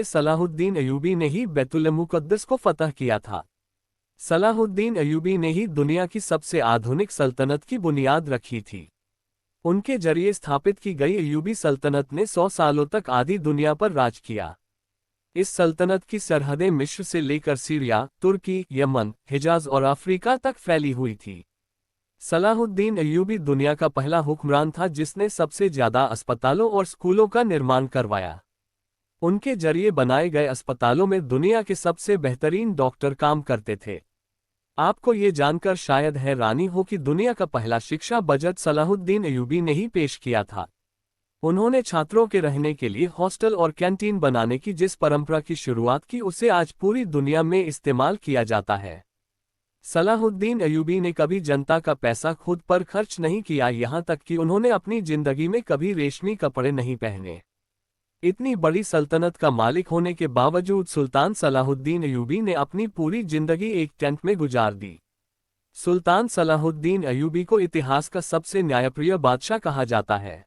Salahuddin Ayyubi ने ही बैतुल मुक़द्दस को फतह किया था। सलाहुद्दीन अय्यूबी ने ही दुनिया की सबसे आधुनिक सल्तनत की बुनियाद रखी थी। उनके जरिए स्थापित की गई अय्यूबी सल्तनत ने 100 सालों तक आधी दुनिया पर राज किया। इस सल्तनत की सरहदें मिस्र से लेकर सीरिया, तुर्की, यमन, हिजाज और अफ्रीका तक फैली हुई थी। सलाहुद्दीन अय्यूबी दुनिया का पहला हुक्मरान था जिसने सबसे ज्यादा अस्पतालों और स्कूलों का निर्माण करवाया। उनके जरिए बनाए गए अस्पतालों में दुनिया के सबसे बेहतरीन डॉक्टर काम करते थे। आपको ये जानकर शायद हैरानी हो कि दुनिया का पहला शिक्षा बजट सलाहुद्दीन अय्यूबी ने ही पेश किया था। उन्होंने छात्रों के रहने के लिए हॉस्टल और कैंटीन बनाने की जिस परंपरा की शुरुआत की उसे आज पूरी दुनिया में इस्तेमाल किया जाता है। सलाहुद्दीन अय्यूबी ने कभी जनता का पैसा खुद पर खर्च नहीं किया, यहाँ तक कि उन्होंने अपनी जिंदगी में कभी रेशमी कपड़े नहीं पहने। इतनी बड़ी सल्तनत का मालिक होने के बावजूद सुल्तान सलाहुद्दीन अय्यूबी ने अपनी पूरी जिंदगी एक टेंट में गुजार दी। सुल्तान सलाहुद्दीन अय्यूबी को इतिहास का सबसे न्यायप्रिय बादशाह कहा जाता है।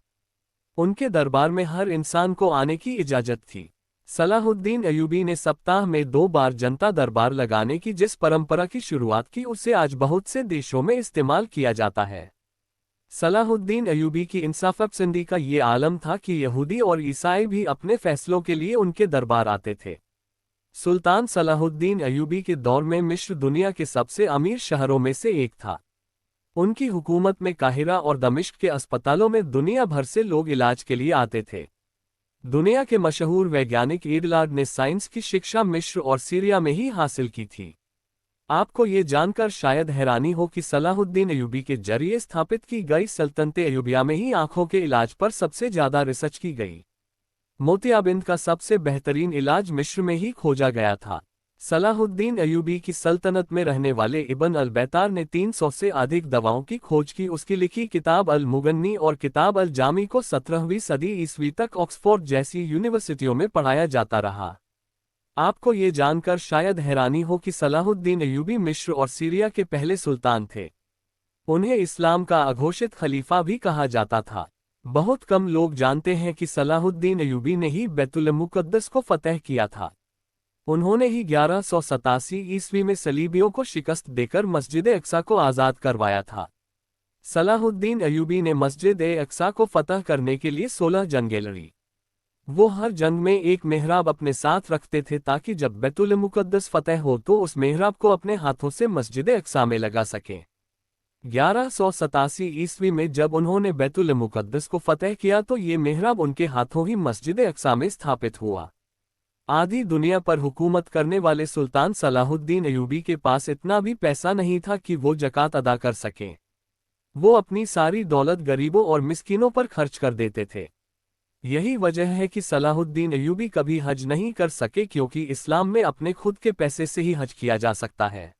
उनके दरबार में हर इंसान को आने की इजाजत थी। सलाहुद्दीन अय्यूबी ने सप्ताह में 2 बार जनता दरबार लगाने की जिस परंपरा की शुरुआत की उसे आज बहुत से देशों में इस्तेमाल किया जाता है। सलाहुद्दीन अय्यूबी की इंसाफ-पसंदी का ये आलम था कि यहूदी और ईसाई भी अपने फैसलों के लिए उनके दरबार आते थे। सुल्तान सलाहुद्दीन अय्यूबी के दौर में मिस्र दुनिया के सबसे अमीर शहरों में से एक था। उनकी हुकूमत में काहिरा और दमिश्क के अस्पतालों में दुनिया भर से लोग इलाज के लिए आते थे। दुनिया के मशहूर वैज्ञानिक एडलार्ड ने साइंस की शिक्षा मिस्र और सीरिया में ही हासिल की थी। आपको ये जानकर शायद हैरानी हो कि सलाहुद्दीन अय्यूबी के जरिए स्थापित की गई सल्तनते अय्यूबिया में ही आंखों के इलाज पर सबसे ज्यादा रिसर्च की गई। मोतियाबिंद का सबसे बेहतरीन इलाज मिस्र में ही खोजा गया था। सलाहुद्दीन अय्यूबी की सल्तनत में रहने वाले इब्न अल-बैतार ने 300 से अधिक दवाओं की खोज की। उसकी लिखी किताब अल-मुगन्नी और किताब अल-जामी को 17वीं सदी ईस्वी तक ऑक्सफोर्ड जैसी यूनिवर्सिटियों में पढ़ाया जाता रहा। आपको ये जानकर शायद हैरानी हो कि सलाहुद्दीन अय्यूबी मिस्र और सीरिया के पहले सुल्तान थे। उन्हें इस्लाम का अघोषित खलीफा भी कहा जाता था। बहुत कम लोग जानते हैं कि सलाहुद्दीन अय्यूबी ने ही बैतुल मुक़द्दस को फतह किया था। उन्होंने ही 1187 ईस्वी में सलीबियों को शिकस्त देकर मस्जिद अक्सा को आज़ाद करवाया था। सलाहुद्दीन अय्यूबी ने मस्जिद अक्सा को फतह करने के लिए 16 जंगें लड़ी। वो हर जंग में एक मेहराब अपने साथ रखते थे ताकि जब बैतुल मुक़द्दस फतह हो तो उस मेहराब को अपने हाथों से मस्जिद अक्सा में लगा सकें। 1187 ईस्वी में जब उन्होंने बैतुल मुक़द्दस को फतह किया तो ये मेहराब उनके हाथों ही मस्जिद अक्सा में स्थापित हुआ। आधी दुनिया पर हुकूमत करने वाले सुल्तान सलाहुद्दीन अय्यूबी के पास इतना भी पैसा नहीं था कि वो ज़कात अदा कर सकें। वो अपनी सारी दौलत गरीबों और मिस्कीनों पर खर्च कर देते थे। यही वजह है कि सलाहुद्दीन अय्यूबी कभी हज नहीं कर सके, क्योंकि इस्लाम में अपने खुद के पैसे से ही हज किया जा सकता है।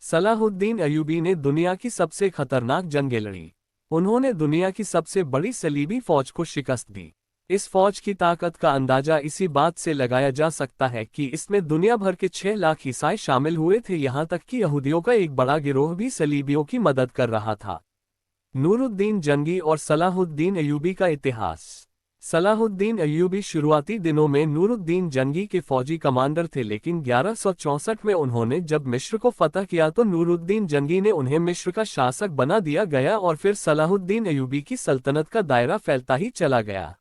सलाहुद्दीन अय्यूबी ने दुनिया की सबसे खतरनाक जंगें लड़ी। उन्होंने दुनिया की सबसे बड़ी सलीबी फौज को शिकस्त दी। इस फौज की ताकत का अंदाजा इसी बात से लगाया जा सकता है कि इसमें दुनिया भर के 6 लाख ईसाई शामिल हुए थे, यहाँ तक कि यहूदियों का एक बड़ा गिरोह भी सलीबियों की मदद कर रहा था। नूरुद्दीन जंगी और सलाहुद्दीन अय्यूबी का इतिहास। सलाहुद्दीन अय्यूबी शुरुआती दिनों में नूरुद्दीन जंगी के फौजी कमांडर थे, लेकिन 1164 में उन्होंने जब मिस्र को फतह किया तो नूरुद्दीन जंगी ने उन्हें मिस्र का शासक बना दिया गया और फिर सलाहुद्दीन अय्यूबी की सल्तनत का दायरा फैलता ही चला गया।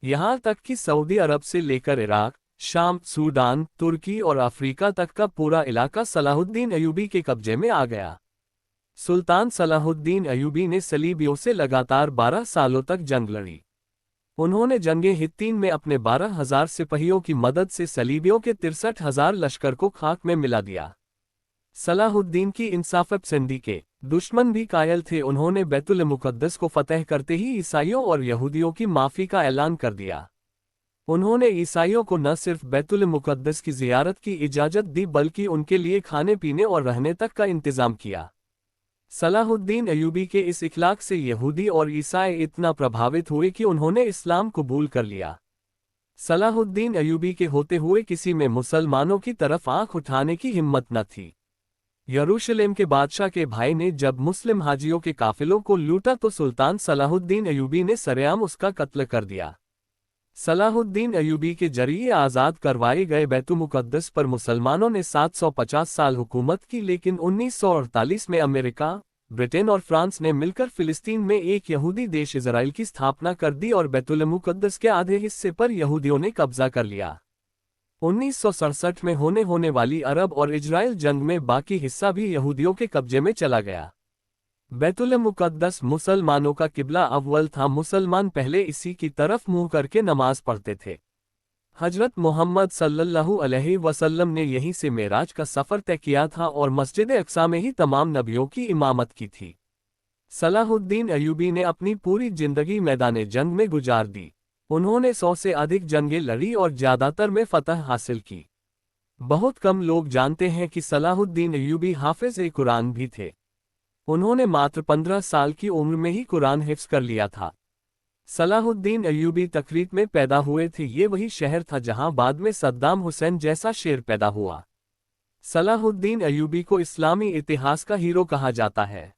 यहाँ तक कि सऊदी अरब से लेकर इराक, शाम, सूडान, तुर्की और अफ्रीका तक का पूरा इलाका सलाहुद्दीन अय्यूबी के कब्जे में आ गया। सुल्तान सलाहुद्दीन अय्यूबी ने सलीबियों से लगातार 12 सालों तक जंग लड़ी। उन्होंने जंगे हित्तीन में अपने 12,000 सिपाहियों की मदद से सलीबियों के 63,000 लश्कर को खाक में मिला दिया। सलाहुद्दीन की इंसाफ-पसंदी के दुश्मन भी कायल थे। उन्होंने बैतुल मुक़द्दस को फतह करते ही ईसाइयों और यहूदियों की माफ़ी का ऐलान कर दिया। उन्होंने ईसाइयों को न सिर्फ बैतुल मुक़द्दस की ज़ियारत की इजाज़त दी बल्कि उनके लिए खाने पीने और रहने तक का इंतज़ाम किया। सलाहुद्दीन अय्यूबी के इस इखलाक से यहूदी और ईसाई इतना प्रभावित हुए कि उन्होंने इस्लाम कबूल कर लिया। सलाहुद्दीन अय्यूबी के होते हुए किसी में मुसलमानों की तरफ आंख उठाने की हिम्मत न थी। यरूशलेम के बादशाह के भाई ने जब मुस्लिम हाजियों के काफिलों को लूटा तो सुल्तान सलाहुद्दीन अय्यूबी ने सरेआम उसका कत्ल कर दिया। सलाहुद्दीन अयूबी के जरिए आज़ाद करवाए गए बैतुल-मुक़द्दस पर मुसलमानों ने 750 साल हुकूमत की, लेकिन 1948 में अमेरिका, ब्रिटेन और फ्रांस ने मिलकर फ़िलिस्तीन में एक यहूदी देश इज़राइल की स्थापना कर दी और बैतुल-मुक़द्दस के आधे हिस्से पर यहूदियों ने कब्ज़ा कर लिया। 1967 में होने वाली अरब और इजराइल जंग में बाकी हिस्सा भी यहूदियों के कब्जे में चला गया। बैतुल-मुक़द्दस मुसलमानों का किबला अव्वल था। मुसलमान पहले इसी की तरफ मुंह करके नमाज पढ़ते थे। हजरत मोहम्मद सल्लल्लाहु अलैहि वसल्लम ने यहीं से मेराज का सफ़र तय किया था और मस्जिद अक्सा में ही तमाम नबियों की इमामत की थी। सलाहुद्दीन अयूबी ने अपनी पूरी जिंदगी मैदान जंग में गुजार दी। उन्होंने 100 से अधिक जंगें लड़ी और ज़्यादातर में फतह हासिल की। बहुत कम लोग जानते हैं कि सलाहुद्दीन अयूबी हाफिज़-ए-कुरान भी थे। उन्होंने मात्र 15 साल की उम्र में ही कुरान हिफ्ज़ कर लिया था। सलाहुद्दीन अयूबी तकरीत में पैदा हुए थे। ये वही शहर था जहां बाद में सद्दाम हुसैन जैसा शेर पैदा हुआ। सलाहुद्दीन अयूबी को इस्लामी इतिहास का हीरो कहा जाता है।